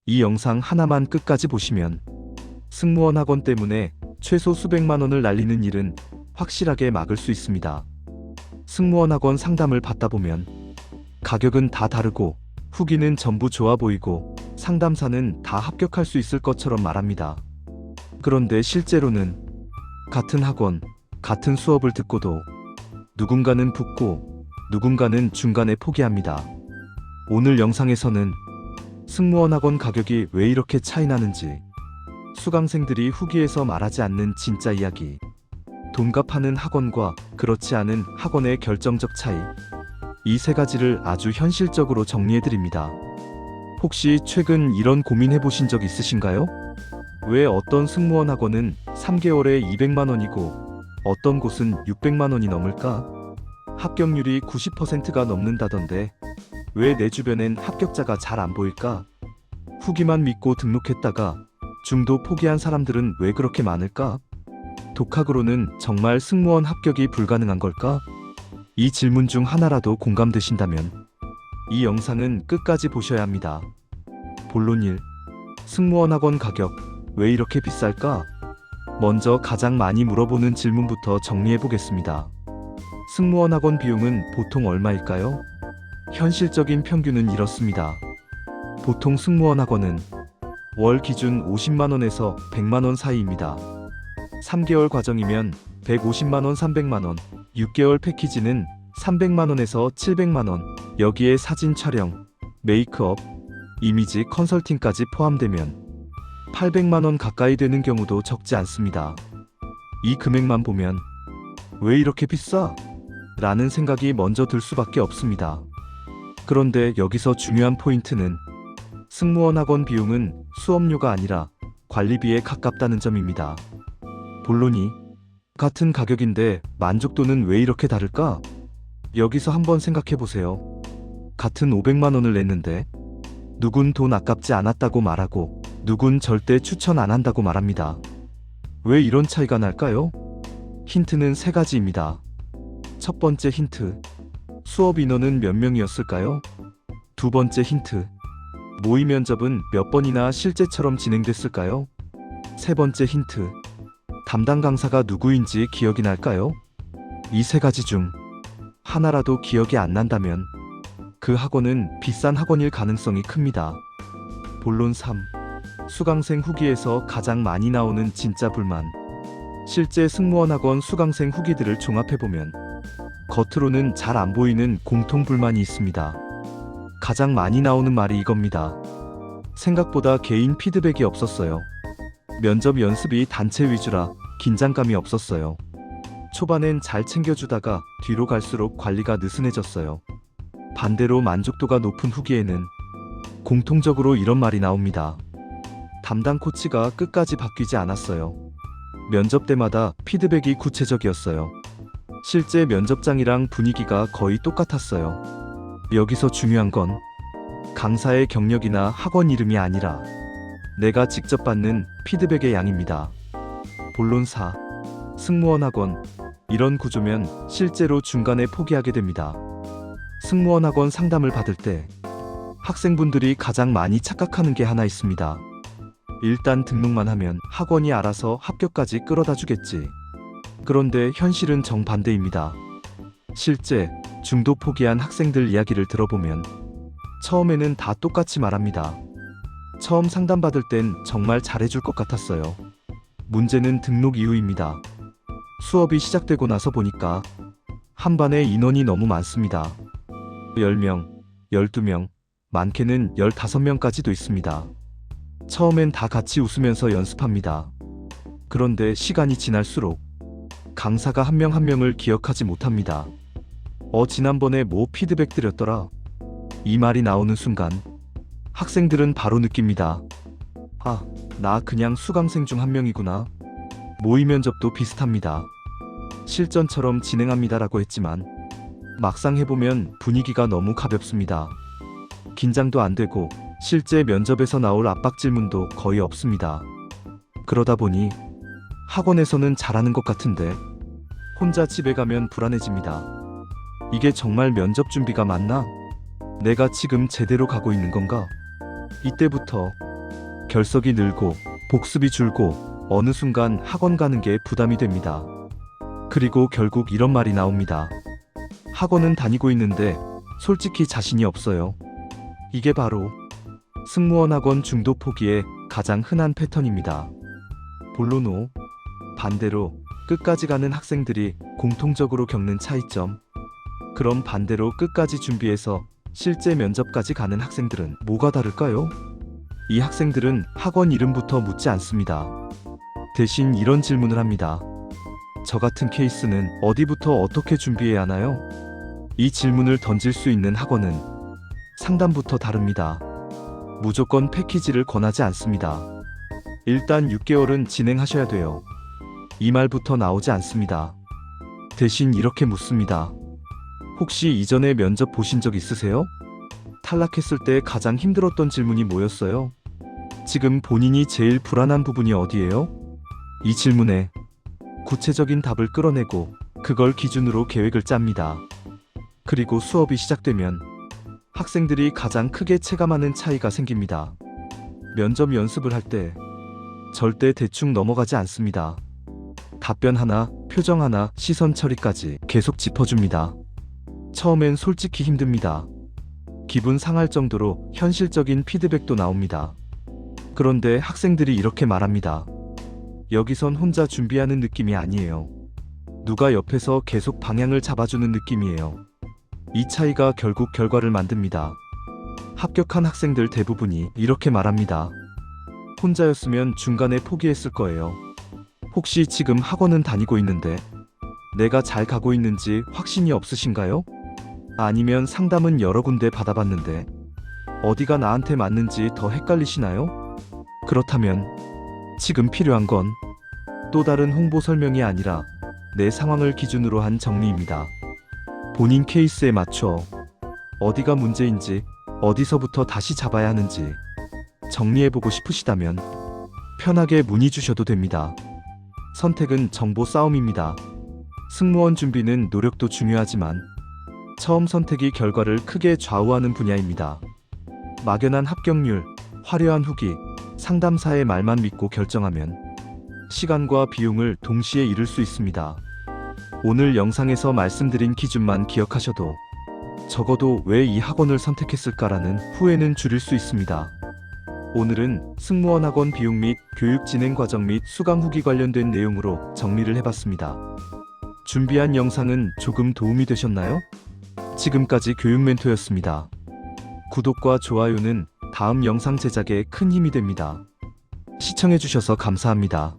이 영상 하나만 끝까지 보시면 승무원 학원 때문에 최소 수백만 원을 날리는 일은 확실하게 막을 수 있습니다. 승무원 학원 상담을 받다 보면 가격은 다 다르고 후기는 전부 좋아 보이고 상담사는 다 합격할 수 있을 것처럼 말합니다. 그런데 실제로는 같은 학원, 같은 수업을 듣고도 누군가는 붙고 누군가는 중간에 포기합니다. 오늘 영상에서는 승무원 학원 가격이 왜 이렇게 차이 나는지, 수강생들이 후기에서 말하지 않는 진짜 이야기, 돈값하는 학원과 그렇지 않은 학원의 결정적 차이, 이 세 가지를 아주 현실적으로 정리해드립니다. 혹시 최근 이런 고민해 보신 적 있으신가요? 왜 어떤 승무원 학원은 3개월에 200만 원이고 어떤 곳은 600만 원이 넘을까? 합격률이 90%가 넘는다던데 왜 내 주변엔 합격자가 잘 안 보일까? 후기만 믿고 등록했다가 중도 포기한 사람들은 왜 그렇게 많을까? 독학으로는 정말 승무원 합격이 불가능한 걸까? 이 질문 중 하나라도 공감되신다면 이 영상은 끝까지 보셔야 합니다. 본론 1. 승무원 학원 가격 왜 이렇게 비쌀까? 먼저 가장 많이 물어보는 질문부터 정리해 보겠습니다. 승무원 학원 비용은 보통 얼마일까요? 현실적인 평균은 이렇습니다. 보통 승무원 학원은 월 기준 50만 원에서 100만 원 사이입니다. 3개월 과정이면 150만 원, 300만 원, 6개월 패키지는 300만 원에서 700만 원, 여기에 사진 촬영, 메이크업, 이미지 컨설팅까지 포함되면 800만 원 가까이 되는 경우도 적지 않습니다. 이 금액만 보면 왜 이렇게 비싸? 라는 생각이 먼저 들 수밖에 없습니다. 그런데 여기서 중요한 포인트는 승무원 학원 비용은 수업료가 아니라 관리비에 가깝다는 점입니다. 본론이 같은 가격인데 만족도는 왜 이렇게 다를까? 여기서 한번 생각해 보세요. 같은 500만 원을 냈는데 누군 돈 아깝지 않았다고 말하고 누군 절대 추천 안 한다고 말합니다. 왜 이런 차이가 날까요? 힌트는 세 가지입니다. 첫 번째 힌트, 수업 인원은 몇 명이었을까요? 두 번째 힌트, 모의 면접은 몇 번이나 실제처럼 진행됐을까요? 세 번째 힌트, 담당 강사가 누구인지 기억이 날까요? 이 세 가지 중 하나라도 기억이 안 난다면 그 학원은 비싼 학원일 가능성이 큽니다. 본론 3. 수강생 후기에서 가장 많이 나오는 진짜 불만. 실제 승무원 학원 수강생 후기들을 종합해보면 겉으로는 잘 안 보이는 공통 불만이 있습니다. 가장 많이 나오는 말이 이겁니다. 생각보다 개인 피드백이 없었어요. 면접 연습이 단체 위주라 긴장감이 없었어요. 초반엔 잘 챙겨주다가 뒤로 갈수록 관리가 느슨해졌어요. 반대로 만족도가 높은 후기에는 공통적으로 이런 말이 나옵니다. 담당 코치가 끝까지 바뀌지 않았어요. 면접 때마다 피드백이 구체적이었어요. 실제 면접장이랑 분위기가 거의 똑같았어요. 여기서 중요한 건 강사의 경력이나 학원 이름이 아니라 내가 직접 받는 피드백의 양입니다. 본론 4. 승무원 학원. 이런 구조면 실제로 중간에 포기하게 됩니다. 승무원 학원 상담을 받을 때 학생분들이 가장 많이 착각하는 게 하나 있습니다. 일단 등록만 하면 학원이 알아서 합격까지 끌어다 주겠지. 그런데 현실은 정반대입니다. 실제 중도 포기한 학생들 이야기를 들어보면 처음에는 다 똑같이 말합니다. 처음 상담받을 땐 정말 잘해줄 것 같았어요. 문제는 등록 이후입니다. 수업이 시작되고 나서 보니까 한 반에 인원이 너무 많습니다. 10명, 12명, 많게는 15명까지도 있습니다. 처음엔 다 같이 웃으면서 연습합니다. 그런데 시간이 지날수록 강사가 한 명 한 명을 기억하지 못합니다. 지난번에 뭐 피드백 드렸더라? 이 말이 나오는 순간 학생들은 바로 느낍니다. 아, 나 그냥 수강생 중 한 명이구나. 모의 면접도 비슷합니다. 실전처럼 진행합니다라고 했지만 막상 해보면 분위기가 너무 가볍습니다. 긴장도 안 되고 실제 면접에서 나올 압박 질문도 거의 없습니다. 그러다 보니 학원에서는 잘하는 것 같은데 혼자 집에 가면 불안해집니다. 이게 정말 면접 준비가 맞나? 내가 지금 제대로 가고 있는 건가? 이때부터 결석이 늘고 복습이 줄고 어느 순간 학원 가는 게 부담이 됩니다. 그리고 결국 이런 말이 나옵니다. 학원은 다니고 있는데 솔직히 자신이 없어요. 이게 바로 승무원 학원 중도 포기의 가장 흔한 패턴입니다. 본론 5. 반대로 끝까지 가는 학생들이 공통적으로 겪는 차이점. 그럼 반대로 끝까지 준비해서 실제 면접까지 가는 학생들은 뭐가 다를까요? 이 학생들은 학원 이름부터 묻지 않습니다. 대신 이런 질문을 합니다. 저 같은 케이스는 어디부터 어떻게 준비해야 하나요? 이 질문을 던질 수 있는 학원은 상담부터 다릅니다. 무조건 패키지를 권하지 않습니다. 일단 6개월은 진행하셔야 돼요. 이 말부터 나오지 않습니다. 대신 이렇게 묻습니다. 혹시 이전에 면접 보신 적 있으세요? 탈락했을 때 가장 힘들었던 질문이 뭐였어요? 지금 본인이 제일 불안한 부분이 어디예요? 이 질문에 구체적인 답을 끌어내고 그걸 기준으로 계획을 짭니다. 그리고 수업이 시작되면 학생들이 가장 크게 체감하는 차이가 생깁니다. 면접 연습을 할 때 절대 대충 넘어가지 않습니다. 답변 하나, 표정 하나, 시선 처리까지 계속 짚어줍니다. 처음엔 솔직히 힘듭니다. 기분 상할 정도로 현실적인 피드백도 나옵니다. 그런데 학생들이 이렇게 말합니다. 여기선 혼자 준비하는 느낌이 아니에요. 누가 옆에서 계속 방향을 잡아주는 느낌이에요. 이 차이가 결국 결과를 만듭니다. 합격한 학생들 대부분이 이렇게 말합니다. 혼자였으면 중간에 포기했을 거예요. 혹시 지금 학원은 다니고 있는데 내가 잘 가고 있는지 확신이 없으신가요? 아니면 상담은 여러 군데 받아봤는데 어디가 나한테 맞는지 더 헷갈리시나요? 그렇다면 지금 필요한 건 또 다른 홍보 설명이 아니라 내 상황을 기준으로 한 정리입니다. 본인 케이스에 맞춰 어디가 문제인지, 어디서부터 다시 잡아야 하는지 정리해보고 싶으시다면 편하게 문의 주셔도 됩니다. 선택은 정보 싸움입니다. 승무원 준비는 노력도 중요하지만 처음 선택이 결과를 크게 좌우하는 분야입니다. 막연한 합격률, 화려한 후기, 상담사의 말만 믿고 결정하면 시간과 비용을 동시에 잃을 수 있습니다. 오늘 영상에서 말씀드린 기준만 기억하셔도 적어도 왜 이 학원을 선택했을까라는 후회는 줄일 수 있습니다. 오늘은 승무원 학원 비용 및 교육 진행 과정 및 수강 후기 관련된 내용으로 정리를 해봤습니다. 준비한 영상은 조금 도움이 되셨나요? 지금까지 교육 멘토였습니다. 구독과 좋아요는 다음 영상 제작에 큰 힘이 됩니다. 시청해주셔서 감사합니다.